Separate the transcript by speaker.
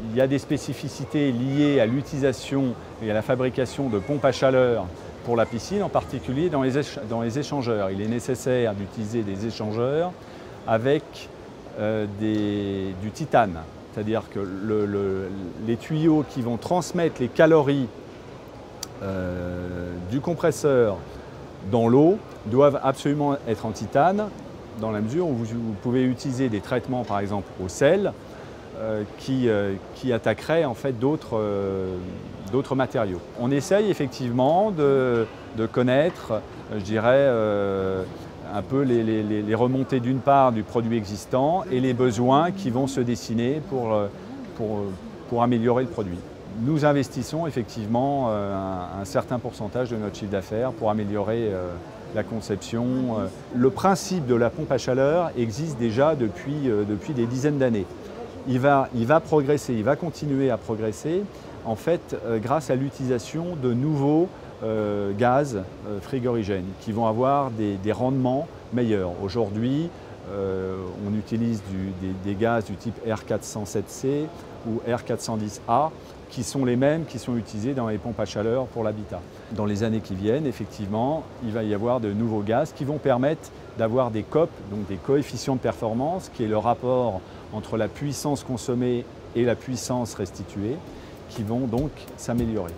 Speaker 1: Il y a des spécificités liées à l'utilisation et à la fabrication de pompes à chaleur pour la piscine, en particulier dans les échangeurs. Il est nécessaire d'utiliser des échangeurs avec du titane. C'est-à-dire que les tuyaux qui vont transmettre les calories du compresseur dans l'eau doivent absolument être en titane, dans la mesure où vous pouvez utiliser des traitements, par exemple au sel, qui attaqueraient en fait d'autres matériaux. On essaye effectivement de connaître, je dirais, un peu les remontées d'une part du produit existant et les besoins qui vont se dessiner pour améliorer le produit. Nous investissons effectivement un certain pourcentage de notre chiffre d'affaires pour améliorer la conception. Le principe de la pompe à chaleur existe déjà depuis des dizaines d'années. Il va progresser, il va continuer à progresser, en fait, grâce à l'utilisation de nouveaux gaz frigorigènes qui vont avoir des rendements meilleurs. Aujourd'hui, on utilise des gaz du type R407C ou R410A qui sont les mêmes qui sont utilisés dans les pompes à chaleur pour l'habitat. Dans les années qui viennent, effectivement, il va y avoir de nouveaux gaz qui vont permettre d'avoir des COP, donc des coefficients de performance, qui est le rapport entre la puissance consommée et la puissance restituée, qui vont donc s'améliorer.